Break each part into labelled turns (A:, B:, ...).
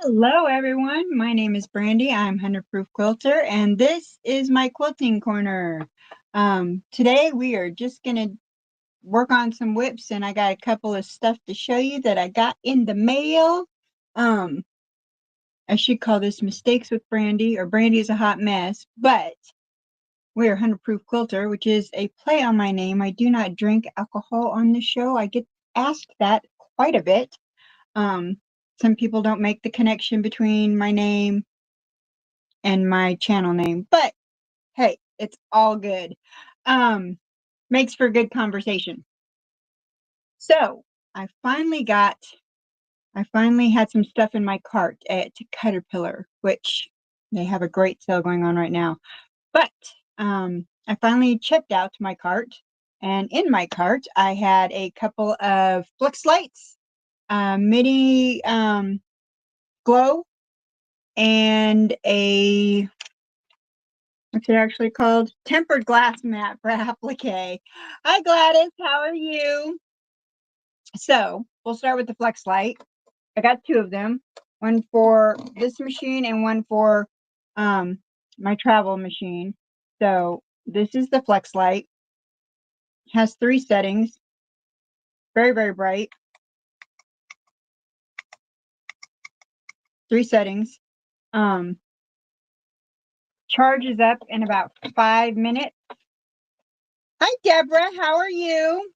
A: Hello everyone, my name is Brandy. I'm 100 Proof Quilter and this is my quilting corner. Today we are just going to work on some WIPS and I got a couple of stuff to show you that I got in the mail. Um, I should call this Mistakes with Brandy or Brandy is a Hot Mess, but we're 100 Proof Quilter, which is a play on my name. I do not drink alcohol on the show. I get asked that quite a bit. Some people don't make the connection between my name and my channel name, but hey, it's all good. Um, Makes for good conversation. So I finally had some stuff in my cart at Caterpillar, which they have a great sale going on right now. But I finally checked out my cart, and in my cart I had a couple of Flux Lights, mini glow, and a what's it actually called? Tempered glass mat for applique. Hi Gladys, how are you? So we'll start with the Flex Light. I got two of them, one for this machine and one for my travel machine. So this is the Flex Light. Has 3 settings. Very, very bright. 3 settings. Charges up in about 5 minutes. Hi Deborah, how are you?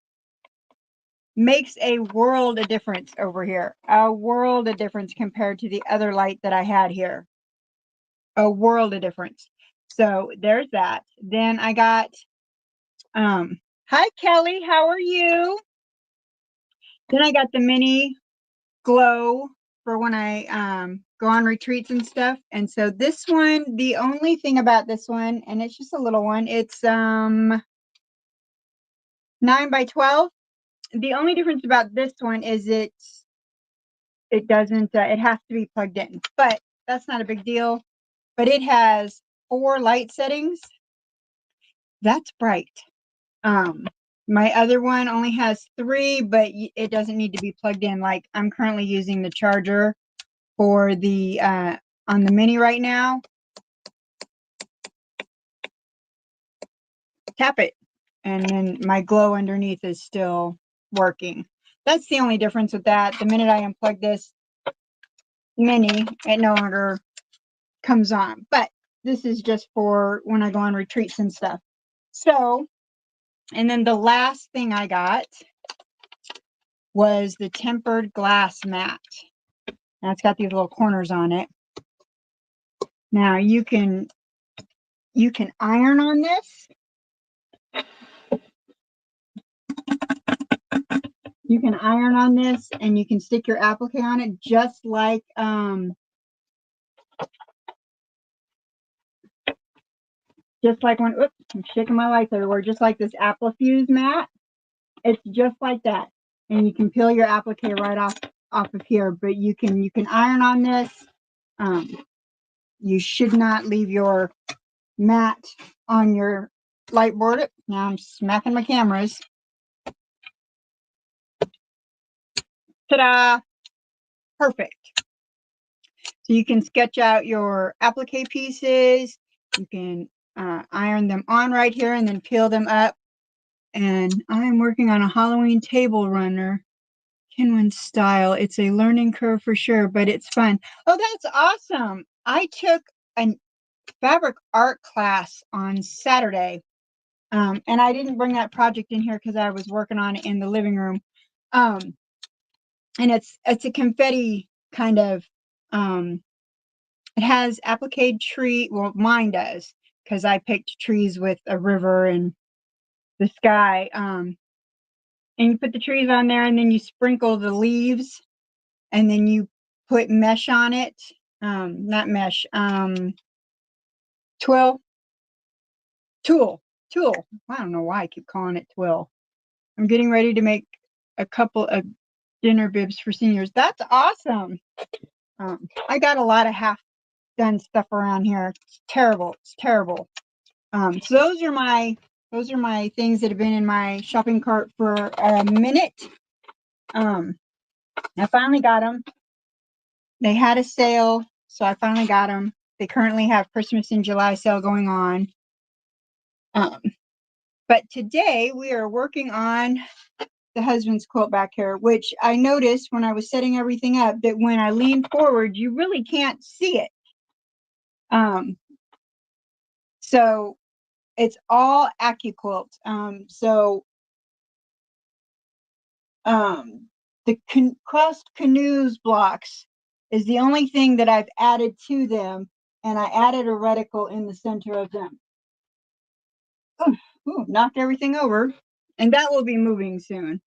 A: Makes a world of difference over here. A world of difference compared to the other light that I had here. A world of difference. So there's that. Then I got, hi Kelly, how are you? Then I got the mini glow for when I go on retreats and stuff. And so this one, the only thing about this one, and it's just a little one, it's 9 by 12. The only difference about this one is it doesn't, it has to be plugged in, but that's not a big deal. But it has 4 light settings. That's bright. My other one only has 3, but it doesn't need to be plugged in. Like I'm currently using the charger for the on the mini right now. Tap it, and then my glow underneath is still working. That's the only difference with that. The minute I unplug this mini, it no longer comes on. But this is just for when I go on retreats and stuff. So, and then the last thing I got was the tempered glass mat. Now it's got these little corners on it. Now you can iron on this. You can iron on this and you can stick your applique on it just like when, oops, I'm shaking my lights everywhere, just like this Applifuse mat. It's just like that. And you can peel your applique right off of here, but you can iron on this. You should not leave your mat on your light board. Now I'm smacking my cameras. Ta-da! Perfect. So you can sketch out your applique pieces. You can iron them on right here and then peel them up. And I'm working on a Halloween table runner, Kinwin style. It's a learning curve for sure, but it's fun. Oh, that's awesome. I took a fabric art class on Saturday. And I didn't bring that project in here because I was working on it in the living room. And it's a confetti kind of, it has applique tree. Well, mine does, because I picked trees with a river and the sky. And you put the trees on there and then you sprinkle the leaves and then you put mesh on it. Not mesh, tulle. I don't know why I keep calling it twill. I'm getting ready to make a couple of dinner bibs for seniors. That's awesome. I got a lot of half done stuff around here. It's terrible. It's terrible. So those are my things that have been in my shopping cart for a minute. I finally got them. They had a sale, so I finally got them. They currently have Christmas in July sale going on. Um, but today we are working on the husband's quilt back here, which I noticed when I was setting everything up that when I lean forward, you really can't see it. So it's all AccuQuilt. The crossed canoes blocks is the only thing that I've added to them, and I added a reticle in the center of them. Ooh, knocked everything over, and that will be moving soon.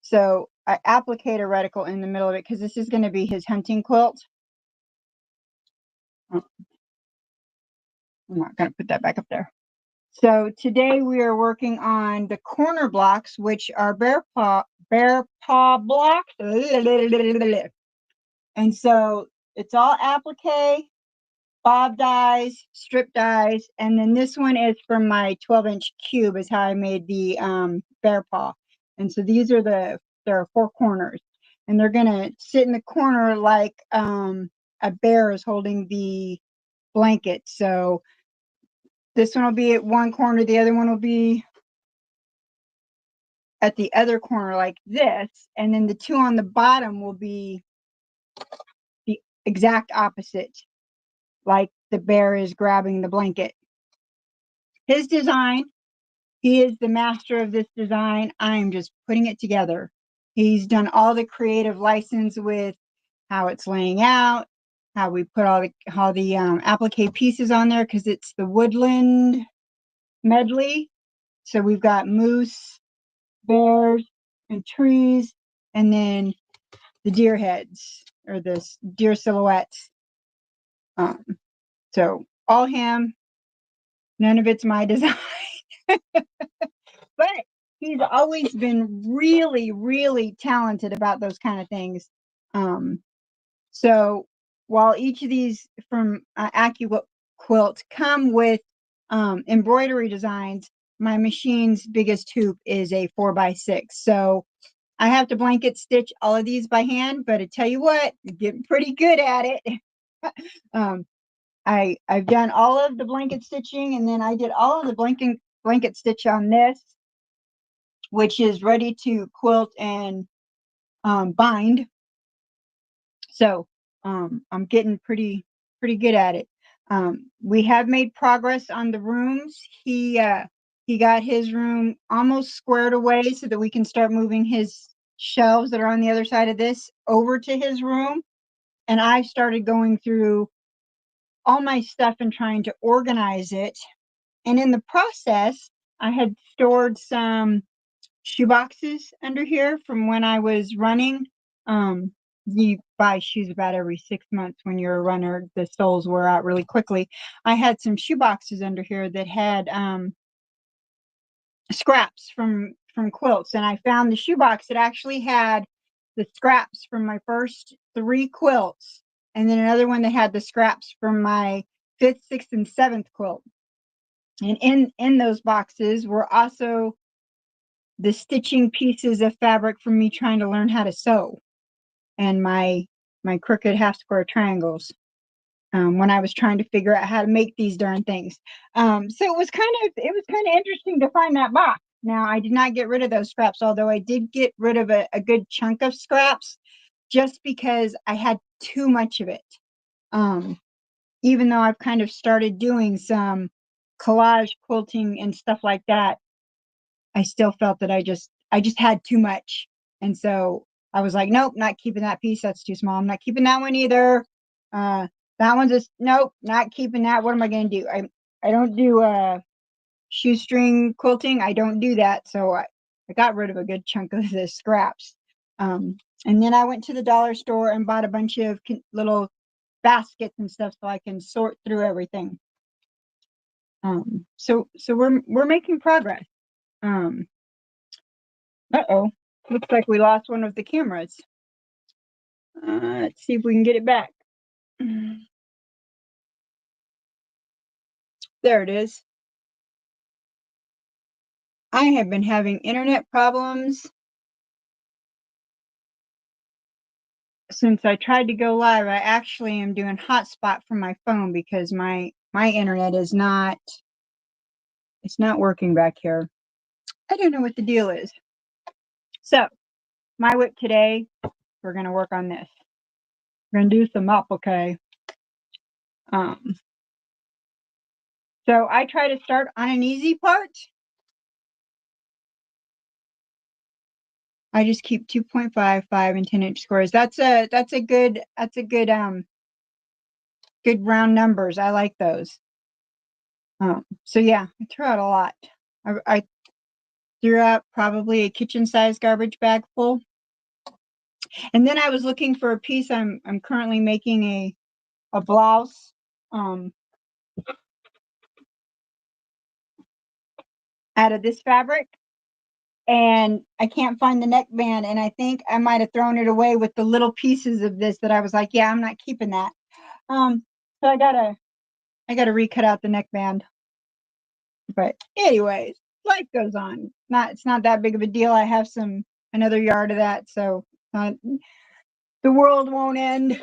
A: So I applicate a reticle in the middle of it because this is going to be his hunting quilt. Oh, I'm not going to put that back up there. So today we are working on the corner blocks, which are bear paw blocks. And so it's all applique, bob dies, strip dies, and then this one is from my 12-inch cube is how I made the bear paw. And so these are there are 4 corners, and they're gonna sit in the corner like a bear is holding the blanket. So this one will be at one corner, the other one will be at the other corner like this, and then the 2 on the bottom will be the exact opposite, like the bear is grabbing the blanket. His design, he is the master of this design. I'm just putting it together. He's done all the creative license with how it's laying out, how we put all the applique pieces on there because it's the woodland medley. So we've got moose, bears, and trees, and then the deer heads or the deer silhouettes. So all him, none of it's my design. But he's always been really, really talented about those kind of things. So while each of these from AccuQuilt come with embroidery designs, my machine's biggest hoop is a 4x6. So I have to blanket stitch all of these by hand, but I tell you what, I'm getting pretty good at it. um, I've done all of the blanket stitching, and then I did all of the blanket stitch on this, which is ready to quilt and bind. So I'm getting pretty good at it. We have made progress on the rooms. He got his room almost squared away so that we can start moving his shelves that are on the other side of this over to his room. And I started going through all my stuff and trying to organize it. And in the process, I had stored some shoe boxes under here from when I was running. You buy shoes about every 6 months when you're a runner. The soles wear out really quickly. I had some shoe boxes under here that had scraps from quilts, and I found the shoe box that actually had the scraps from my first 3 quilts, and then another one that had the scraps from my 5th, 6th, and 7th quilt. And in those boxes were also the stitching pieces of fabric from me trying to learn how to sew, and my crooked half square triangles when I was trying to figure out how to make these darn things. So it was kind of interesting to find that box. Now I did not get rid of those scraps, although I did get rid of a good chunk of scraps just because I had too much of it. Even though I've kind of started doing some collage quilting and stuff like that, I still felt that I just had too much. And so I was like, nope, not keeping that piece. That's too small. I'm not keeping that one either. That one's just, nope, not keeping that. What am I going to do? I don't do shoestring quilting. I don't do that. So I got rid of a good chunk of the scraps. And then I went to the dollar store and bought a bunch of little baskets and stuff so I can sort through everything. So we're making progress. Uh-oh. Looks like we lost one of the cameras. Let's see if we can get it back. There it is. I have been having internet problems since I tried to go live, I actually am doing hotspot from my phone because my internet is not, it's not working back here. I don't know what the deal is. So my whip today, we're going to work on this. We're going to do some applique. So I try to start on an easy part. I just keep 2.5, 5, and 10-inch squares. That's a good good round numbers. I like those. So yeah, I threw out a lot. I threw out probably a kitchen size garbage bag full. And then I was looking for a piece. I'm currently making a blouse out of this fabric, and I can't find the neckband, and I think I might have thrown it away with the little pieces of this that I was like, yeah, I'm not keeping that. So I gotta recut out the neckband. But anyways, life goes on. It's not that big of a deal. I have another yard of that, so the world won't end.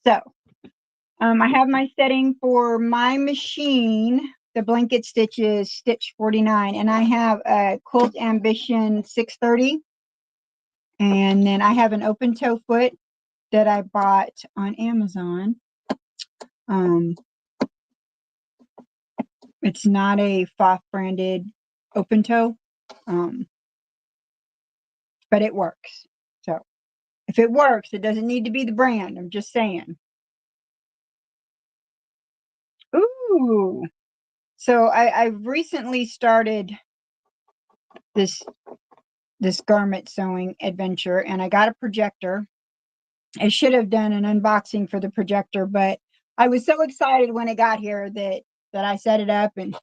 A: So I have my setting for my machine. The blanket stitch is stitch 49, and I have a Quilt Ambition 630. And then I have an open toe foot that I bought on Amazon. It's not a FOF branded open toe, but it works. So if it works, it doesn't need to be the brand. I'm just saying. Ooh. So I've recently started this garment sewing adventure, and I got a projector. I should have done an unboxing for the projector, but I was so excited when it got here that I set it up and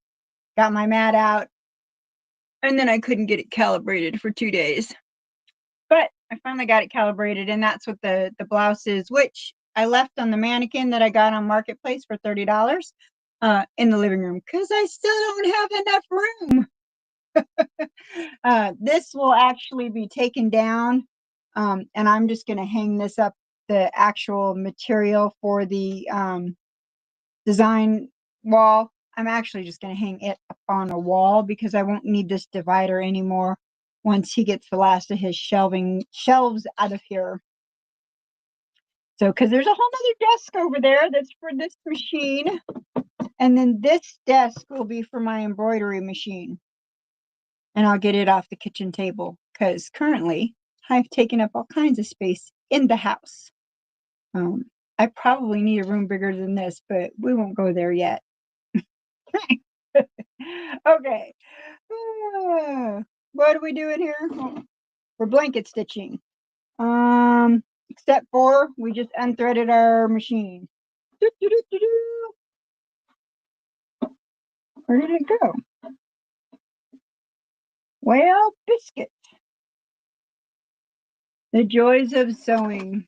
A: got my mat out, and then I couldn't get it calibrated for 2 days. But I finally got it calibrated, and that's what the blouse is, which I left on the mannequin that I got on Marketplace for $30 in the living room because I still don't have enough room. This will actually be taken down, and I'm just going to hang this up, the actual material for the design wall. I'm actually just going to hang it up on a wall because I won't need this divider anymore once he gets the last of his shelves out of here. So, because there's a whole other desk over there that's for this machine, and then this desk will be for my embroidery machine. And I'll get it off the kitchen table because currently I've taken up all kinds of space in the house. I probably need a room bigger than this, but we won't go there yet. Okay. What are we doing here? We're blanket stitching. Step 4, we just unthreaded our machine. Where did it go? Well, biscuit. The joys of sewing.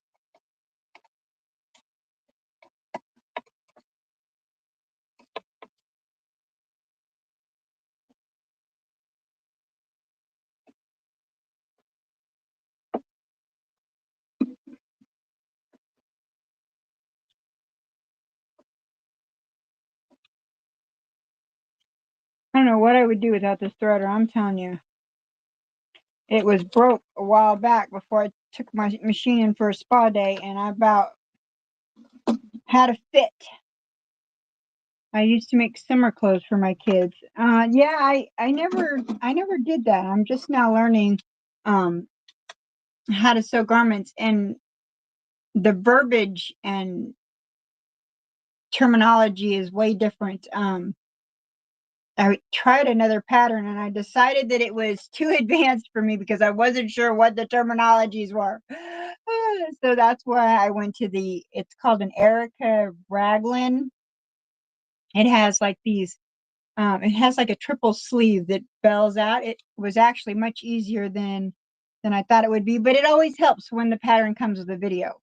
A: I don't know what I would do without this threader. I'm telling you. It was broke a while back before I took my machine in for a spa day, and I about had a fit. I used to make summer clothes for my kids. Yeah, I never did that. I'm just now learning how to sew garments, and the verbiage and terminology is way different. I tried another pattern, and I decided that it was too advanced for me because I wasn't sure what the terminologies were. So that's why I went to it's called an Erica Raglan. It has like it has like a triple sleeve that bells out. It was actually much easier than I thought it would be, but it always helps when the pattern comes with a video.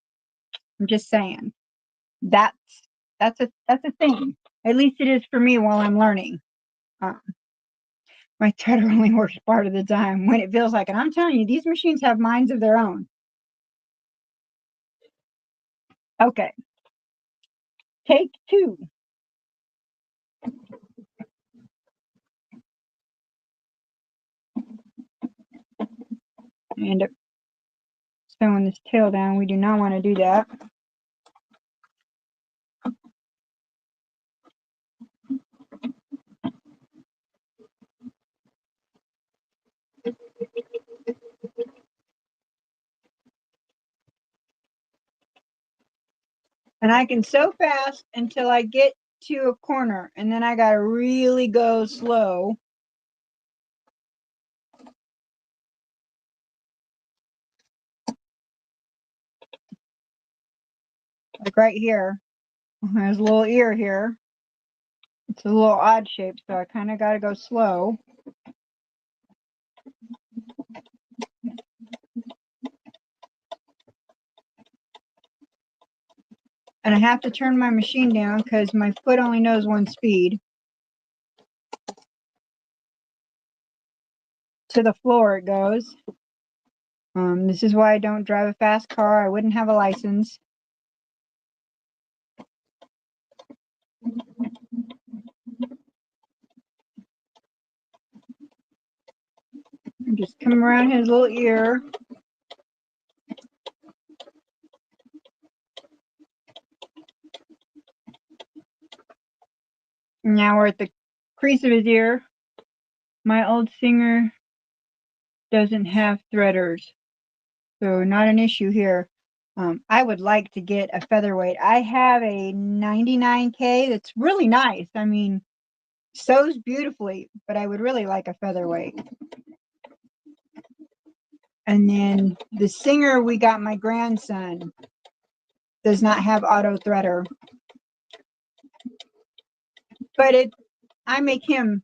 A: I'm just saying. That's a thing. At least it is for me while I'm learning. My threader only works part of the time when it feels like it. I'm telling you, these machines have minds of their own. Okay, take two. I end up sewing this tail down. We do not want to do that. And I can sew fast until I get to a corner, and then I gotta really go slow. Like right here. There's a little ear here. It's a little odd shape, so I kind of gotta go slow. And I have to turn my machine down because my foot only knows one speed. To the floor it goes. This is why I don't drive a fast car. I wouldn't have a license. Just come around his little ear. Now we're at the crease of his ear. My old Singer doesn't have threaders, so not an issue here. I would like to get a featherweight. I have a 99K that's really nice. I mean, sews beautifully, but I would really like a featherweight. And then the Singer we got my grandson does not have auto threader, but I make him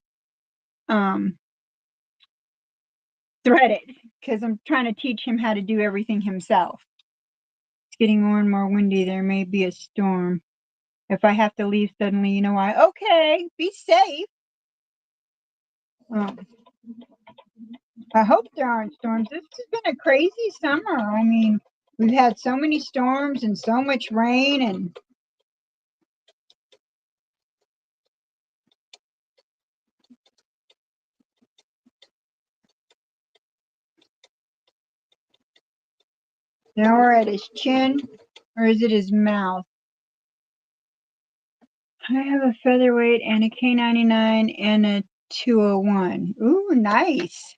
A: thread it because I'm trying to teach him how to do everything himself. It's getting more and more windy. There may be a storm. If I have to leave suddenly, you know why. Okay, be safe. I hope there aren't storms. This has been a crazy summer. I mean, we've had so many storms and so much rain, and now we're at his chin, or is it his mouth? I have a featherweight and a K99 and a 201. Ooh, nice.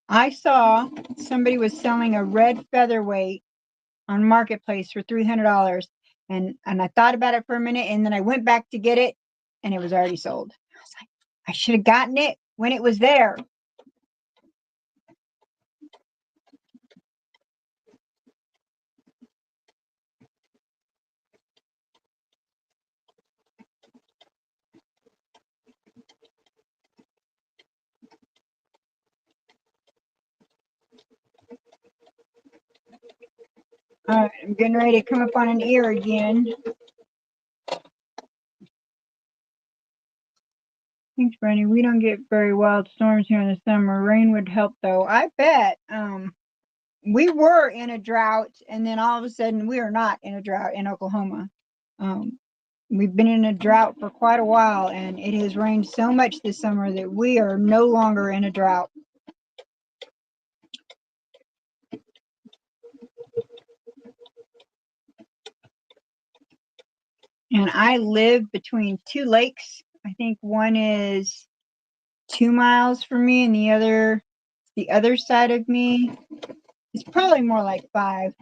A: I saw somebody was selling a red featherweight on Marketplace for $300, and I thought about it for a minute, and then I went back to get it, and it was already sold. I was like, I should have gotten it when it was there. All right, I'm getting ready to come up on an ear again. Thanks, Brandy. We don't get very wild storms here in the summer. Rain would help, though. I bet. We were in a drought, and then all of a sudden, we are not in a drought in Oklahoma. We've been in a drought for quite a while, and it has rained so much this summer that we are no longer in a drought. And I live between two lakes. I think one is 2 miles from me, and the other side of me is probably more like 5.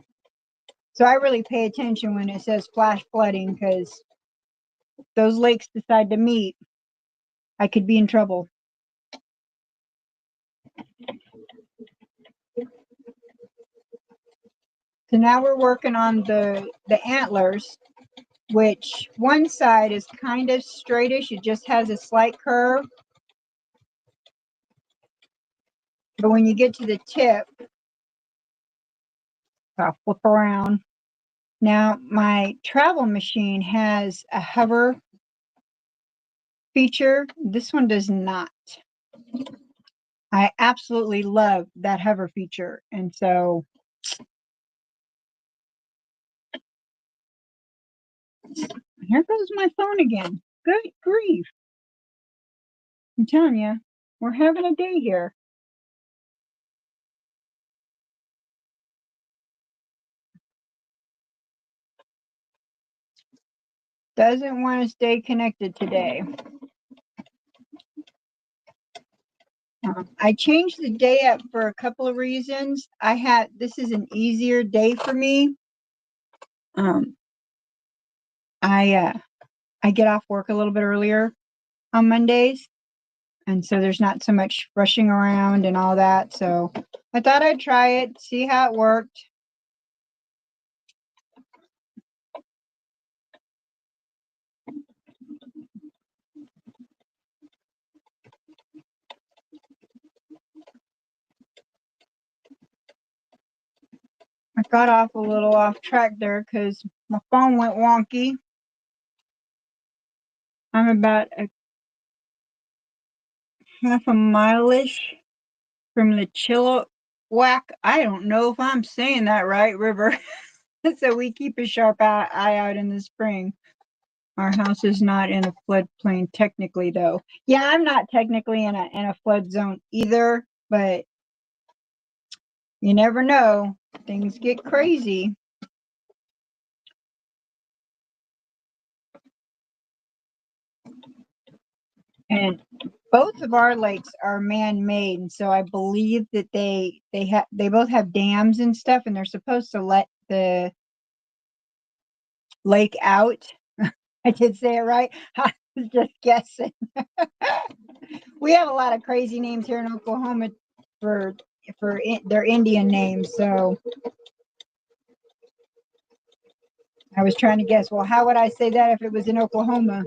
A: So I really pay attention when it says flash flooding, because if those lakes decide to meet, I could be in trouble. So now we're working on the antlers, which one side is kind of straightish. It just has a slight curve. But when you get to the tip, I'll flip around. Now, my travel machine has a hover feature. This one does not. I absolutely love that hover feature. And so Here goes my phone again. Good grief. I'm telling you, we're having a day here. Doesn't want to stay connected today. I changed the day up for a couple of reasons. This is an easier day for me. Um, I get off work a little bit earlier on Mondays, and so there's not so much rushing around and all that. So I thought I'd try it, see how it worked. I got off a little off track there because my phone went wonky. I'm about a half a mile-ish from the Chilliwack. I don't know if I'm saying that right, River. So we keep a sharp eye out in the spring. Our house is not in a floodplain technically, though. Yeah, I'm not technically in a flood zone either, but you never know. Things get crazy. And both of our lakes are man-made, and so I believe that they both have dams and stuff, and they're supposed to let the lake out. I did say it right. I was just guessing. We have a lot of crazy names here in Oklahoma for their Indian names, so I was trying to guess. Well, how would I say that if it was in Oklahoma?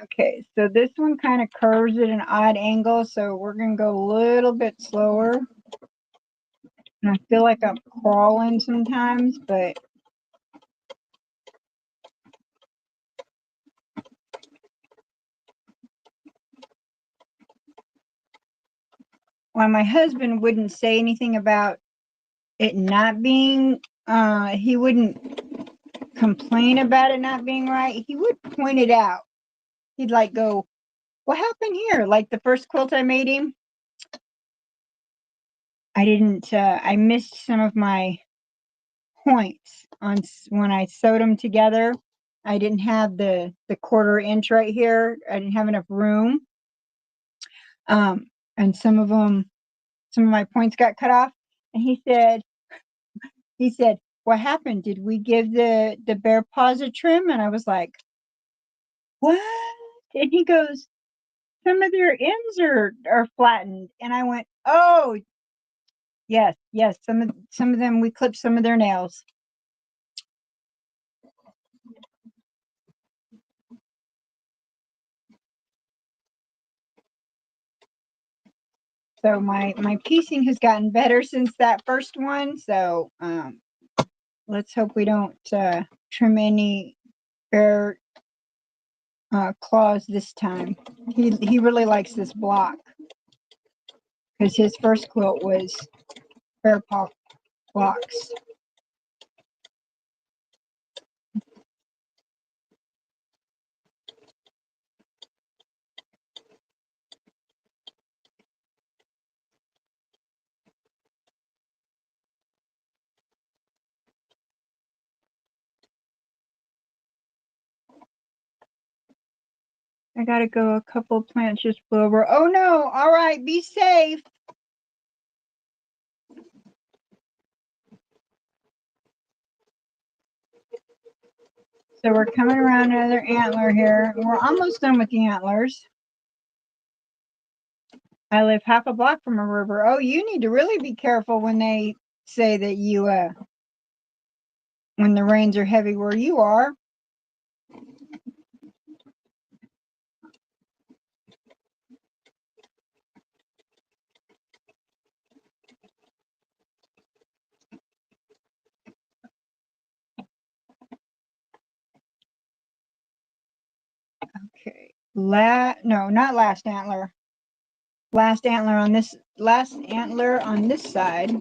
A: Okay, so this one kind of curves at an odd angle, so we're going to go a little bit slower. And I feel like I'm crawling sometimes, but while my husband wouldn't say anything about it not being, he wouldn't complain about it not being right. He would point it out. He'd like go, what happened here? Like the first quilt I made him, I missed some of my points on when I sewed them together. I didn't have the 1/4 inch right here. I didn't have enough room. And some of my points got cut off. And he said, what happened? Did we give the bear paws a trim? And I was like, what? And he goes, some of their ends are flattened. And I went, oh, yes, yes. Some of them, we clipped some of their nails. So my piecing has gotten better since that first one. So let's hope we don't trim any bear claws this time. He really likes this block because his first quilt was bear paw blocks. I gotta go. A couple plants just blew over. Oh no! All right, be safe. So we're coming around another antler here. We're almost done with the antlers. I live half a block from a river. Oh, you need to really be careful when they say that when the rains are heavy where you are. Okay. No, not last antler. last antler on this side.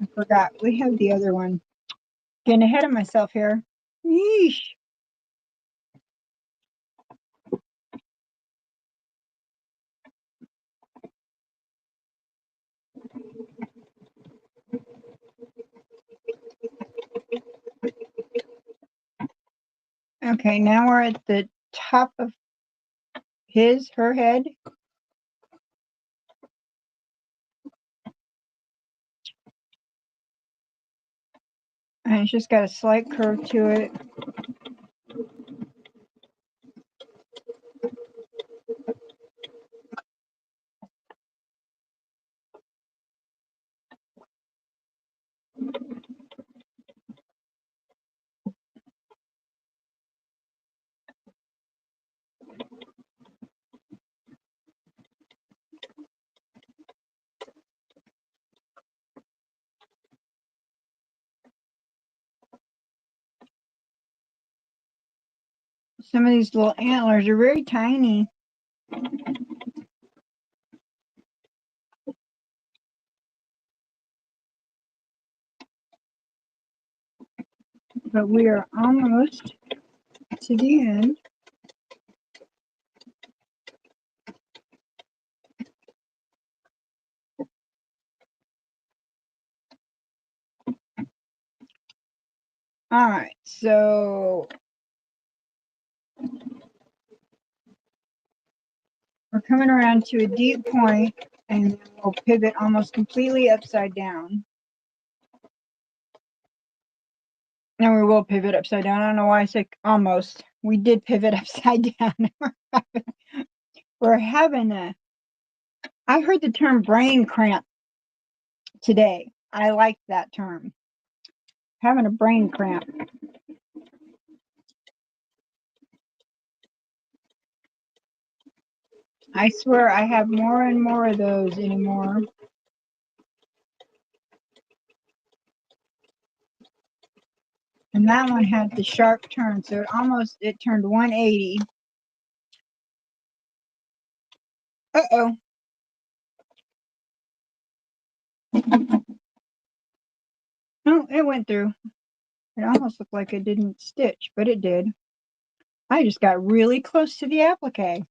A: I forgot. We have the other one. Getting ahead of myself here. Yeesh. Okay, now we're at the top of her head. And it's just got a slight curve to it. Some of these little antlers are very tiny. But we are almost to the end. All right, so we're coming around to a deep point, and we'll pivot almost completely upside down. Now we will pivot upside down. I don't know why I said almost. We did pivot upside down. We're having a, I heard the term brain cramp today. I like that term. Having a brain cramp. I swear I have more and more of those anymore. And that one had the sharp turn, so it turned 180. Uh-oh. Oh, it went through. It almost looked like it didn't stitch, but it did. I just got really close to the applique.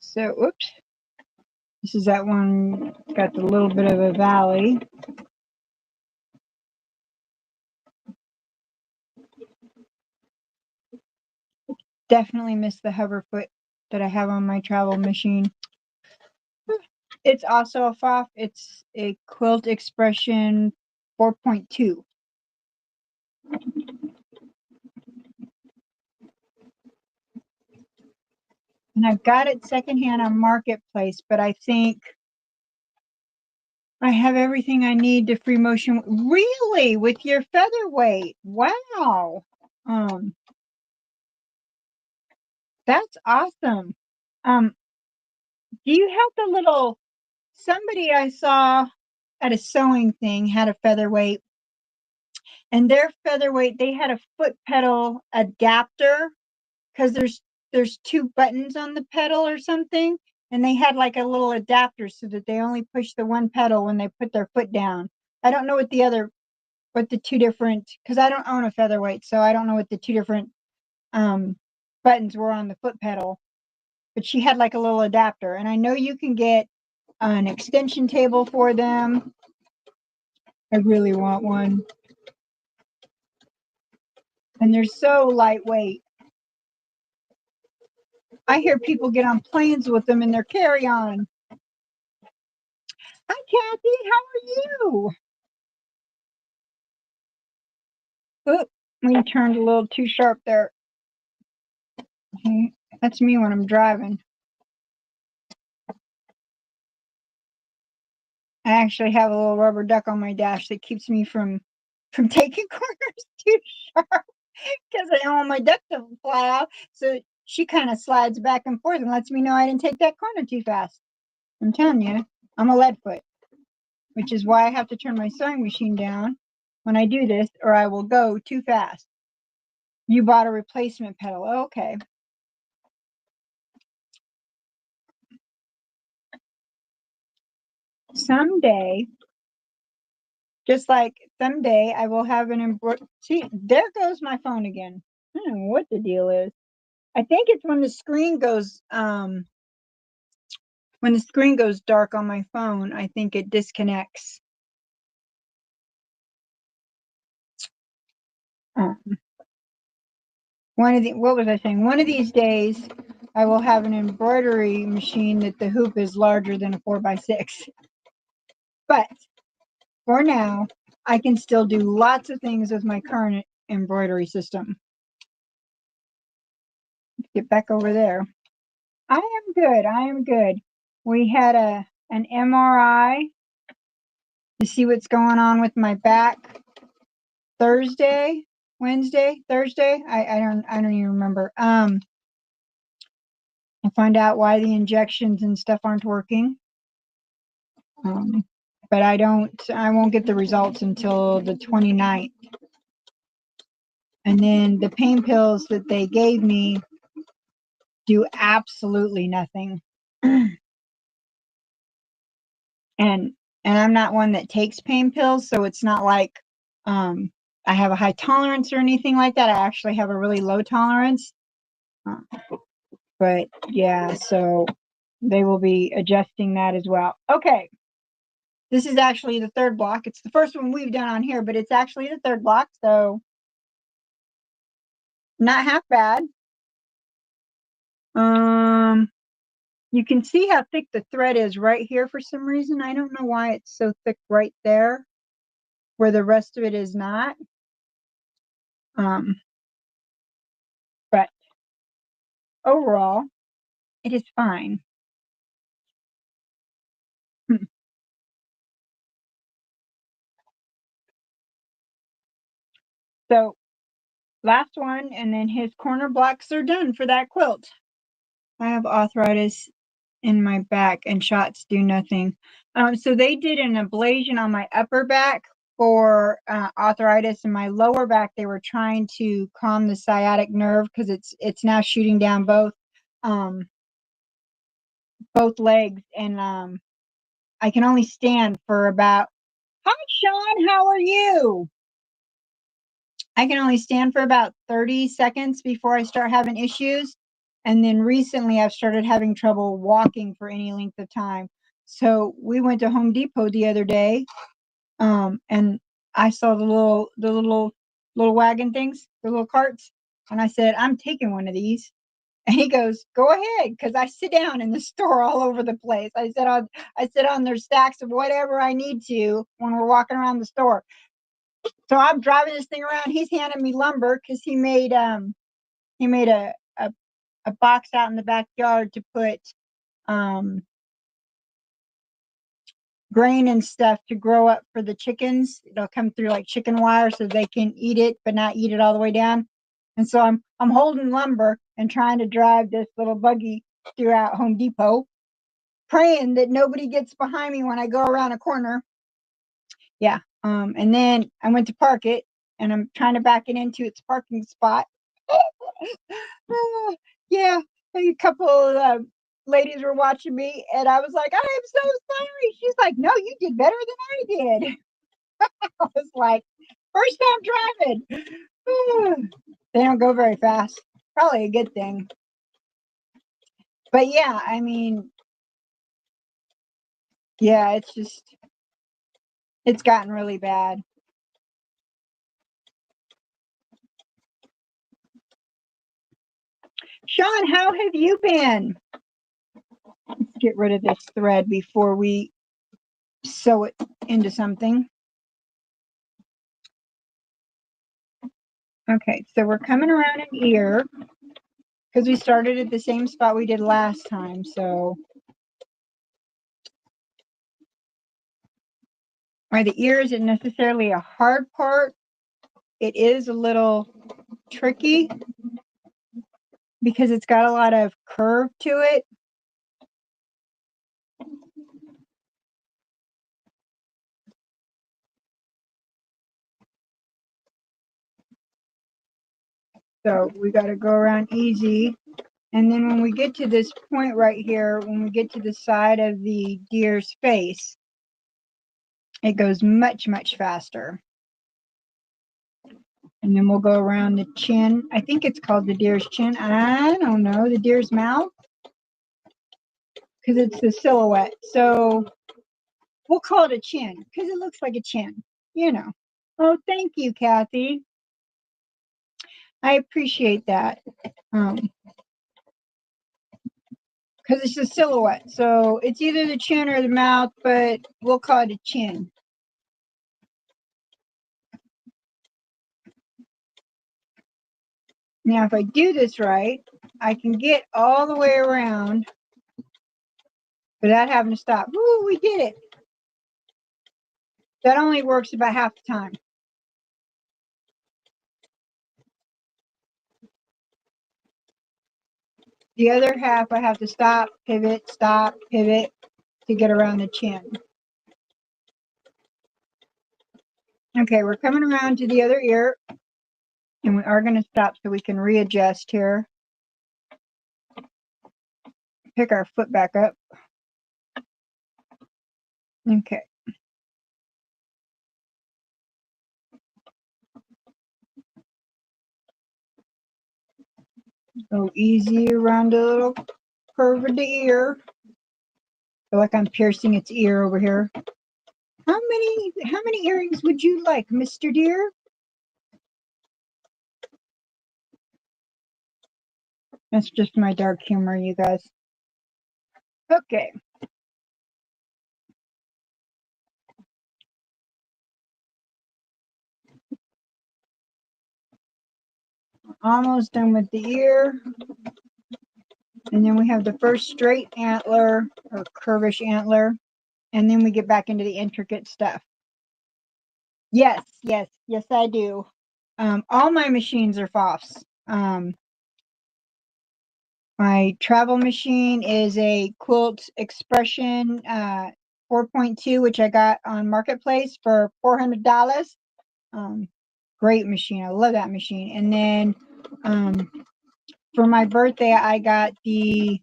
A: So, oops. This is that one, got the little bit of a valley. Definitely miss the hover foot that I have on my travel machine. It's also a FOF. It's a Quilt Expression 4.2. And I've got it secondhand on Marketplace, but I think I have everything I need to free motion. Really? With your featherweight? Wow. That's awesome. Do you have the little, somebody I saw at a sewing thing had a featherweight, and their featherweight, they had a foot pedal adapter, because there's two buttons on the pedal or something, and they had like a little adapter so that they only push the one pedal when they put their foot down. I don't know what the two different, because I don't own a featherweight, so I don't know what the two different buttons were on the foot pedal, but she had like a little adapter, and I know you can get an extension table for them. I really want one. And they're so lightweight. I hear people get on planes with them in their carry-on. Hi, Kathy. How are you? Oop, we turned a little too sharp there. Okay, that's me when I'm driving. I actually have a little rubber duck on my dash that keeps me from taking corners too sharp, because I don't want my duck to fly out. So she kind of slides back and forth and lets me know I didn't take that corner too fast. I'm telling you, I'm a lead foot, which is why I have to turn my sewing machine down when I do this, or I will go too fast. You bought a replacement pedal. Okay. Someday, just like someday, I will have an embroidery. See, there goes my phone again. I don't know what the deal is. I think it's when the screen goes dark on my phone, I think it disconnects. Um, what was I saying? One of these days, I will have an embroidery machine that the hoop is larger than a 4x6. But for now, I can still do lots of things with my current embroidery system. Get back over there. I am good. I am good. We had an MRI to see what's going on with my back Thursday, Wednesday, Thursday. I don't even remember. And find out why the injections and stuff aren't working. But I won't get the results until the 29th. And then the pain pills that they gave me do absolutely nothing. and I'm not one that takes pain pills, so it's not like I have a high tolerance or anything like that. I actually have a really low tolerance. But yeah, so they will be adjusting that as well. Okay. This is actually the third block. It's the first one we've done on here, but it's actually the third block, so not half bad. You can see how thick the thread is right here for some reason. I don't know why it's so thick right there, where the rest of it is not. But overall, it is fine. So last one, and then his corner blocks are done for that quilt. I have arthritis in my back and shots do nothing. So they did an ablation on my upper back for arthritis. In my lower back, they were trying to calm the sciatic nerve because it's now shooting down both legs, and I can only stand for about. Hi, Sean. How are you? I can only stand for about 30 seconds before I start having issues. And then recently I've started having trouble walking for any length of time. So we went to Home Depot the other day, and I saw the little wagon things, the little carts. And I said, I'm taking one of these. And he goes, go ahead, because I sit down in the store all over the place. I sit on their stacks of whatever I need to when we're walking around the store. So I'm driving this thing around. He's handing me lumber because he made a box out in the backyard to put grain and stuff to grow up for the chickens. It'll come through like chicken wire so they can eat it, but not eat it all the way down. And so I'm holding lumber and trying to drive this little buggy throughout Home Depot, praying that nobody gets behind me when I go around a corner. Yeah. And then I went to park it, and I'm trying to back it into its parking spot. Yeah, a couple of ladies were watching me, and I was like, I am so sorry. She's like, no, you did better than I did. I was like, first time driving. They don't go very fast. Probably a good thing. But yeah, I mean, yeah, it's gotten really bad. Sean, how have you been? Let's get rid of this thread before we sew it into something. Okay, so we're coming around an ear because we started at the same spot we did last time. So where the ear isn't necessarily a hard part, it is a little tricky because it's got a lot of curve to it. So we got to go around easy. And then when we get to this point right here, when we get to the side of the deer's face, it goes much, much faster. And then we'll go around the chin. I think it's called the deer's chin. I don't know, the deer's mouth, because it's the silhouette. So we'll call it a chin because it looks like a chin, you know. Oh, thank you, Kathy. I appreciate that. Because it's a silhouette. So it's either the chin or the mouth, but we'll call it a chin. Now, if I do this right, I can get all the way around without having to stop. Woo, we did it. That only works about half the time. The other half, I have to stop, pivot to get around the chin. Okay, we're coming around to the other ear, and we are going to stop so we can readjust here. Pick our foot back up. Okay. Go easy around the little curve of the ear. Feel like I'm piercing its ear over here. How many earrings would you like, Mr. Deer? That's just my dark humor, you guys. Okay. Almost done with the ear. And then we have the first straight antler or curvish antler. And then we get back into the intricate stuff. Yes, I do. All my machines are FOFs. My travel machine is a Quilt Expression 4.2, which I got on Marketplace for $400. Great machine. I love that machine. And then for my birthday, I got the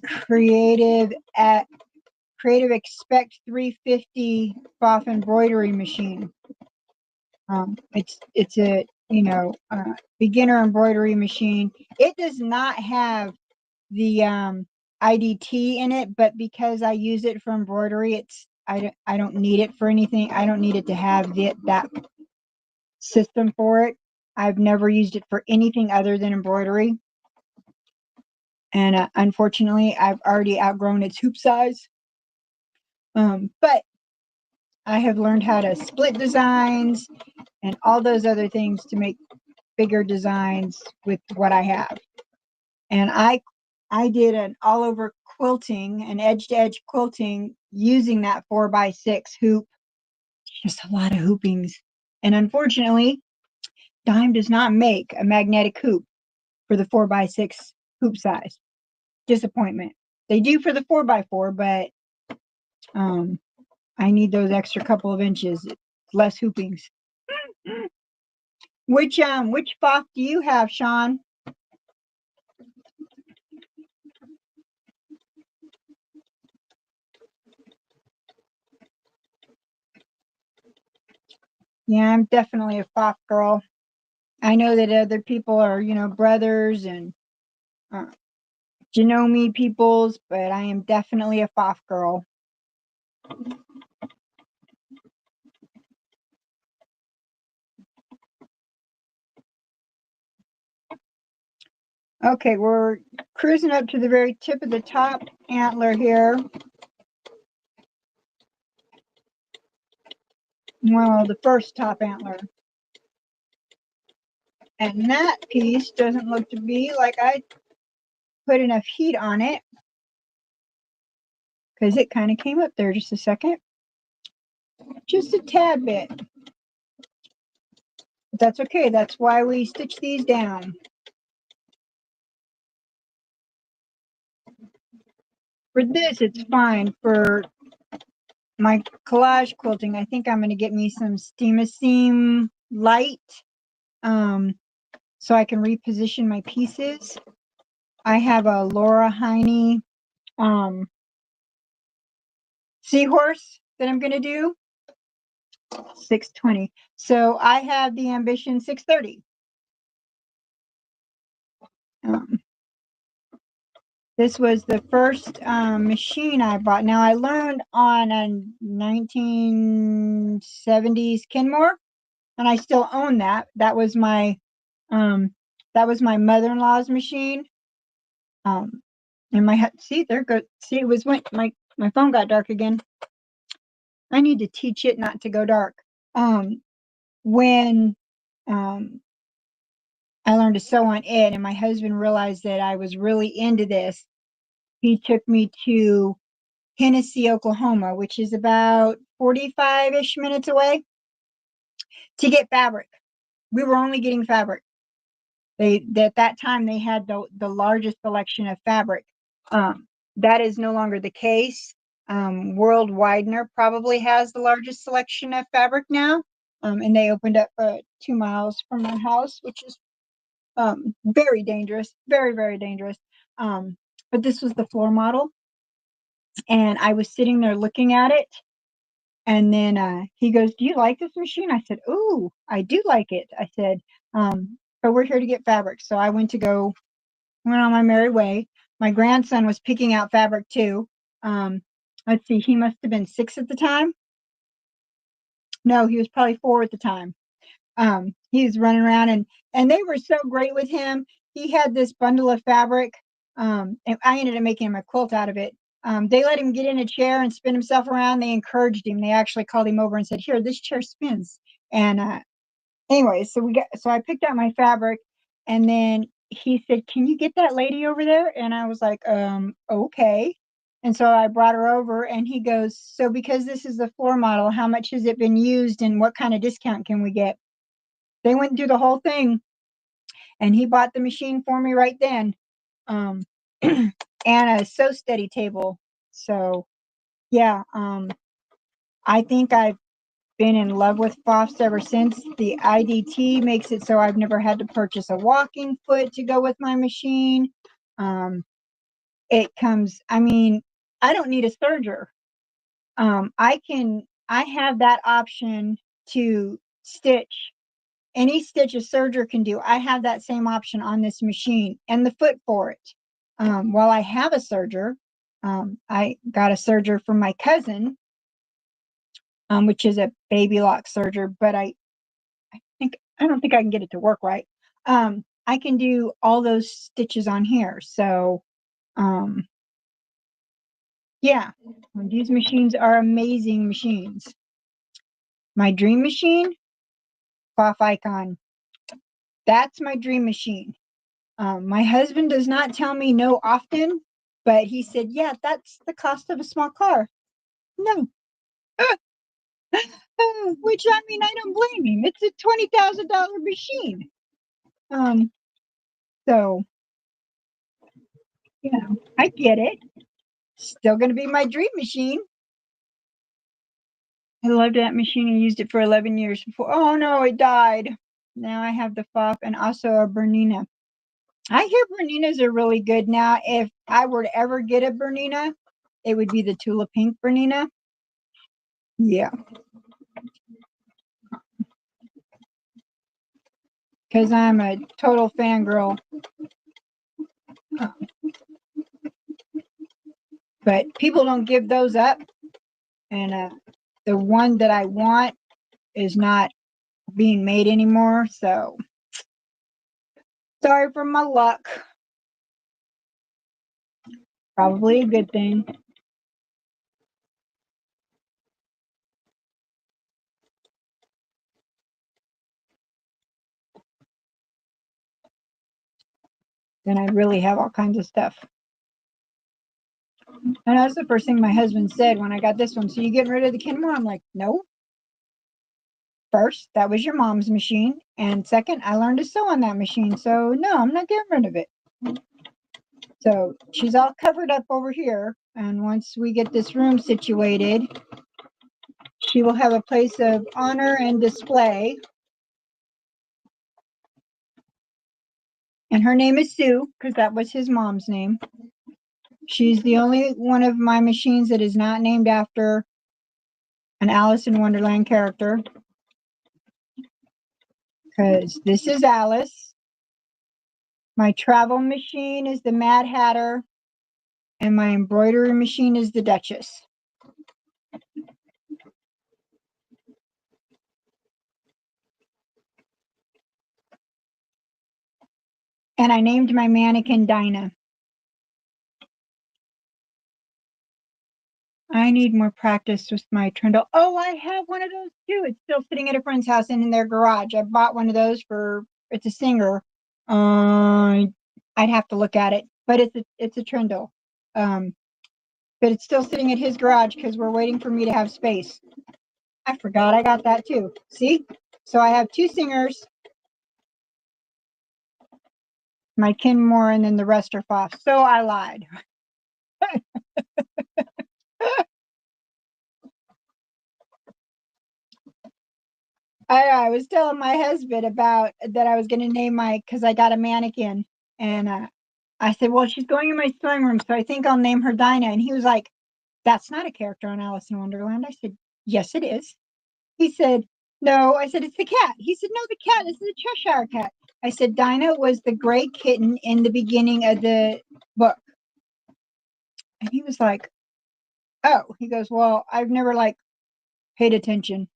A: Creative Expect 350 FOF embroidery machine. It's a beginner embroidery machine. It does not have the IDT in it, but because I use it for embroidery, I don't need it for anything. I don't need it to have that system for it. I've never used it for anything other than embroidery. And unfortunately, I've already outgrown its hoop size. But I have learned how to split designs and all those other things to make bigger designs with what I have. And I did an all over quilting, an edge to edge quilting using that 4x6 hoop. Just a lot of hoopings. And unfortunately, Dime does not make a magnetic hoop for the 4x6 hoop size. Disappointment. They do for the 4x4, but I need those extra couple of inches, less hoopings. Which FOF do you have, Sean? Yeah, I'm definitely a FOF girl. I know that other people are, brothers and Janome peoples, but I am definitely a FOF girl. Okay, we're cruising up to the very tip of the top antler here. Well, the first top antler. And that piece doesn't look to be like I put enough heat on it, because it kind of came up there just a second. Just a tad bit. But that's okay. That's why we stitch these down. For this, it's fine. For my collage quilting, I think I'm going to get me some Steam-A-Seam Light so I can reposition my pieces. I have a Laura Heine seahorse that I'm going to do 620. So I have the Ambition 630. This was the first machine I bought. Now I learned on a 1970s Kenmore, and I still own that. That was my mother-in-law's machine. And my see there go see it was when my phone got dark again. I need to teach it not to go dark. When I learned to sew on it, and my husband realized that I was really into this, he took me to Hennessy, Oklahoma, which is about 45-ish minutes away, to get fabric. We were only getting fabric. At that time they had the largest selection of fabric. That is no longer the case. World Widener probably has the largest selection of fabric now, and they opened up 2 miles from my house, which is very dangerous, very, very dangerous. But this was the floor model, and I was sitting there looking at it, and then he goes, "Do you like this machine?" I said, "Ooh, I do like it." I said, "But we're here to get fabric." So I went on my merry way. My grandson was picking out fabric too. Let's see, he must have been 6 at the time. No, he was probably 4 at the time. He was running around, and they were so great with him. He had this bundle of fabric, and I ended up making him a quilt out of it. They let him get in a chair and spin himself around. They encouraged him. They actually called him over and said, "Here, this chair spins." And anyway, so I picked out my fabric, and then he said, "Can you get that lady over there?" And I was like, okay. And so I brought her over, and he goes, "So because this is the floor model, how much has it been used, and what kind of discount can we get?" They went and do the whole thing, and he bought the machine for me right then, and a sew steady table. So yeah, I think I've been in love with FOFs ever since. The IDT makes it so I've never had to purchase a walking foot to go with my machine. It comes, I mean, I don't need a serger. I have that option to stitch any stitch a serger can do. I have that same option on this machine and the foot for it. While I have a serger, I got a serger from my cousin, which is a baby lock serger, but I don't think I can get it to work right. I can do all those stitches on here. So, yeah, these machines are amazing machines. My dream machine, Cloth Icon. That's my dream machine. My husband does not tell me no often, but he said, "Yeah, that's the cost of a small car." No. Which, I mean, I don't blame him. It's a $20,000 machine. So, you know, I get it. Still going to be my dream machine. I loved that machine and used it for 11 years before. Oh no, it died. Now I have the FOF and also a Bernina. I hear Berninas are really good now. If I were to ever get a Bernina, it would be the Tula Pink Bernina. Yeah. Because I'm a total fangirl. But people don't give those up. And the one that I want is not being made anymore. So sorry for my luck. Probably a good thing. Then I really have all kinds of stuff. And that's the first thing my husband said when I got this one. "So you getting rid of the Kenmore?" I'm like, "No. First, that was your mom's machine. And second, I learned to sew on that machine. So no, I'm not getting rid of it." So she's all covered up over here. And once we get this room situated, she will have a place of honor and display. And her name is Sue, because that was his mom's name. She's the only one of my machines that is not named after an Alice in Wonderland character. Because this is Alice. My travel machine is the Mad Hatter. And my embroidery machine is the Duchess. And I named my mannequin Dinah. I need more practice with my trundle. Oh, I have one of those too. It's still sitting at a friend's house and in their garage. I bought one of those it's a Singer. I'd have to look at it, but it's a trundle. But it's still sitting at his garage because we're waiting for me to have space. I forgot I got that too. See? So I have 2 Singers, my Kenmore, and then the rest are Foss. So I lied. I was telling my husband about that I was going to name because I got a mannequin, and I said, well, she's going in my sewing room, so I think I'll name her Dinah. And he was like, that's not a character on Alice in Wonderland. I said, yes, it is. He said, no. I said, it's the cat. He said, no, the cat is the Cheshire Cat. I said, Dinah was the gray kitten in the beginning of the book. And he was like, oh. He goes, well, I've never paid attention.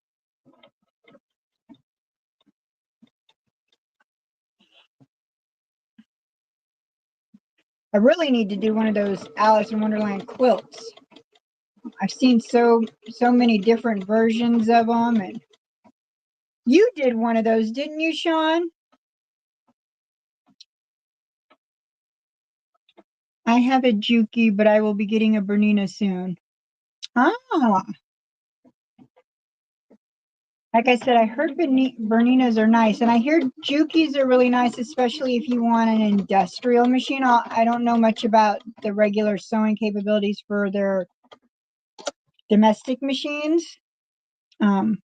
A: I really need to do one of those Alice in Wonderland quilts. I've seen so many different versions of them, and you did one of those, didn't you, Sean? I have a Juki, but I will be getting a Bernina soon. Ah, like I said, I heard Berninas are nice, and I hear Jukis are really nice, especially if you want an industrial machine. I don't know much about the regular sewing capabilities for their domestic machines. But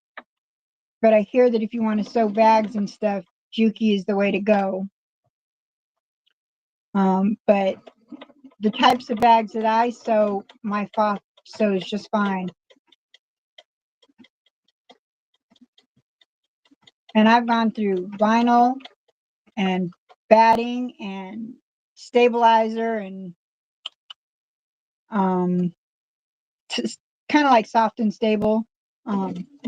A: I hear that if you want to sew bags and stuff, Juki is the way to go. But the types of bags that I sew, my Foss sews just fine. And I've gone through vinyl and batting and stabilizer and kind of like soft and stable,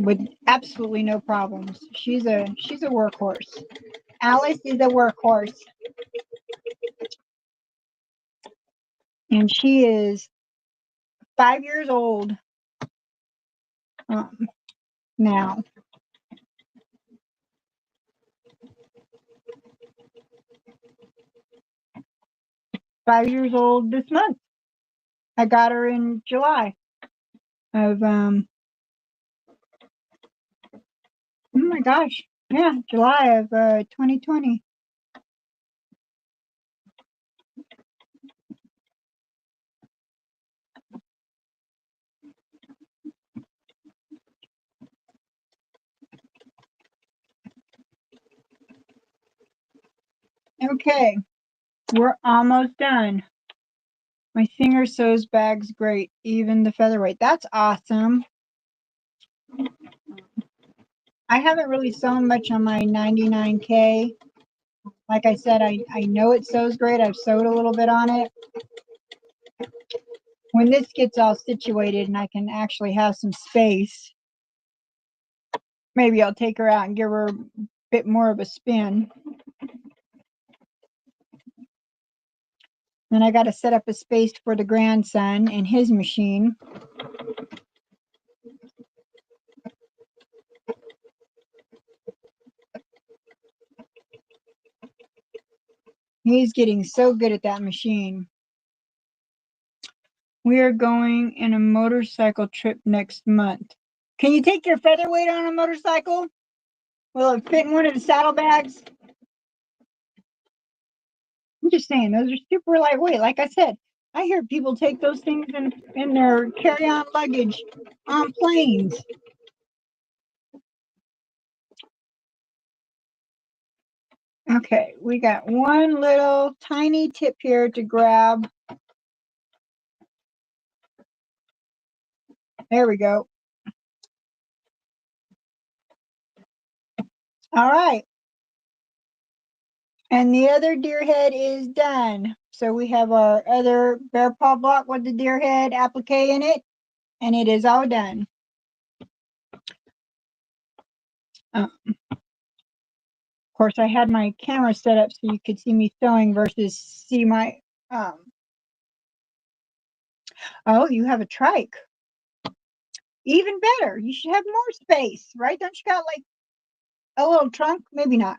A: with absolutely no problems. She's a workhorse. Alice is a workhorse, and she is 5 years old now. 5 years old this month. I got her in July of oh my gosh, yeah, July of 2020. Okay, we're almost done. My Singer sews bags great, even the featherweight. That's awesome. I haven't really sewn much on my 99K. Like I said, I know it sews great. I've sewed a little bit on it. When this gets all situated and I can actually have some space, maybe I'll take her out and give her a bit more of a spin. Then I got to set up a space for the grandson and his machine. He's getting so good at that machine. We are going in a motorcycle trip next month. Can you take your featherweight on a motorcycle? Will it fit in one of the saddlebags? I'm just saying, those are super lightweight. Like I said, I hear people take those things in their carry-on luggage on planes. Okay, we got one little tiny tip here to grab. There we go. All right. And the other deer head is done. So we have our other bear paw block with the deer head applique in it, and it is all done. Of course, I had my camera set up so you could see me sewing versus see my, oh, you have a trike. Even better. You should have more space, right? Don't you got like a little trunk? Maybe not.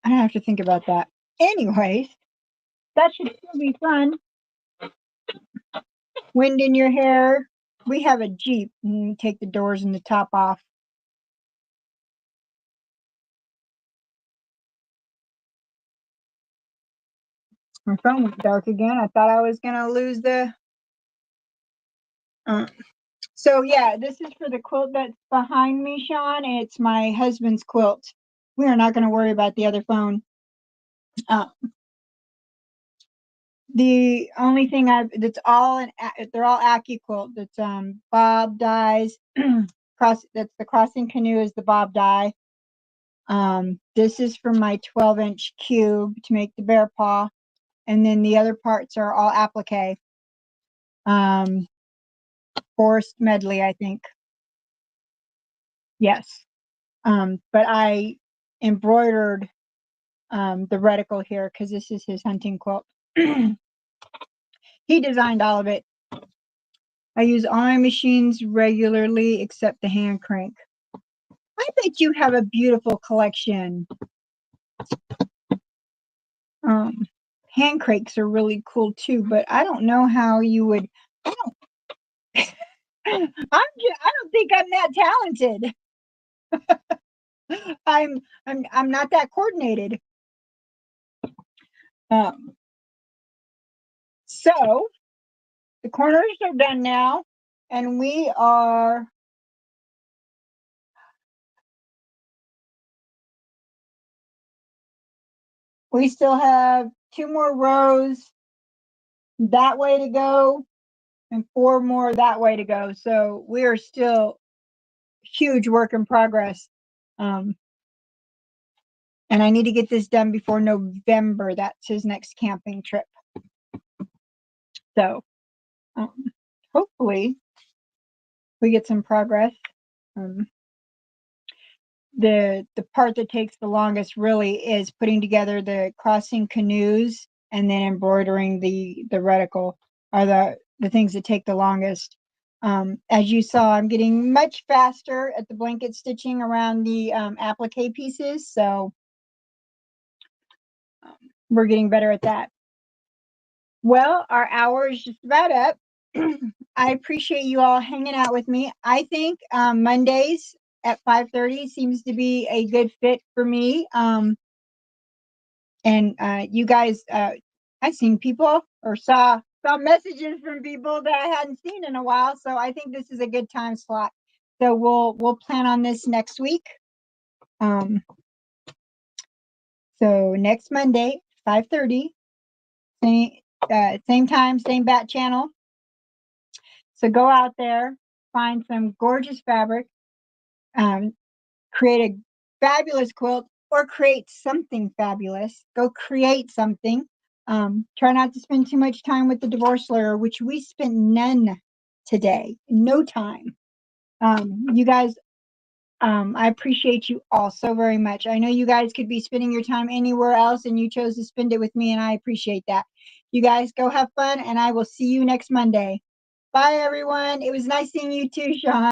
A: I have to think about that. Anyways, that should still be fun. Wind in your hair. We have a Jeep. And take the doors and the top off. My phone went dark again. I thought I was going to lose the... So yeah, this is for the quilt that's behind me, Sean. It's my husband's quilt. We are not going to worry about the other phone. The only thing that's all they're all Aki quilt. That's bob dies. That's the crossing canoe is the bob die. This is for my 12-inch cube to make the bear paw, and then the other parts are all applique. Forest medley, I think. Yes. But I embroidered the reticle here because this is his hunting quilt. He designed all of it. I use all my machines regularly except the hand crank. I bet you have a beautiful collection. Hand cranks are really cool too, but I don't know how you would. I don't think I'm that talented. I'm not that coordinated. So the corners are done now, and we still have 2 more rows that way to go and 4 more that way to go. So we are still huge work in progress. And I need to get this done before November. That's his next camping trip. So hopefully we get some progress. The part that takes the longest really is putting together the crossing canoes and then embroidering the reticle are the things that take the longest. As you saw, I'm getting much faster at the blanket stitching around the applique pieces, so we're getting better at that. Well, our hour is just about up. I appreciate you all hanging out with me. I think Mondays at 5:30 seems to be a good fit for me. And you guys, I've seen people or saw messages from people that I hadn't seen in a while. So I think this is a good time slot. So we'll plan on this next week. So next Monday, 5:30, same time, same bat channel. So go out there, find some gorgeous fabric, create a fabulous quilt or create something fabulous. Go create something. Try not to spend too much time with the divorce lawyer, which we spent none today. No time. You guys, I appreciate you all so very much. I know you guys could be spending your time anywhere else and you chose to spend it with me, and I appreciate that. You guys go have fun, and I will see you next Monday. Bye, everyone. It was nice seeing you too, Sean.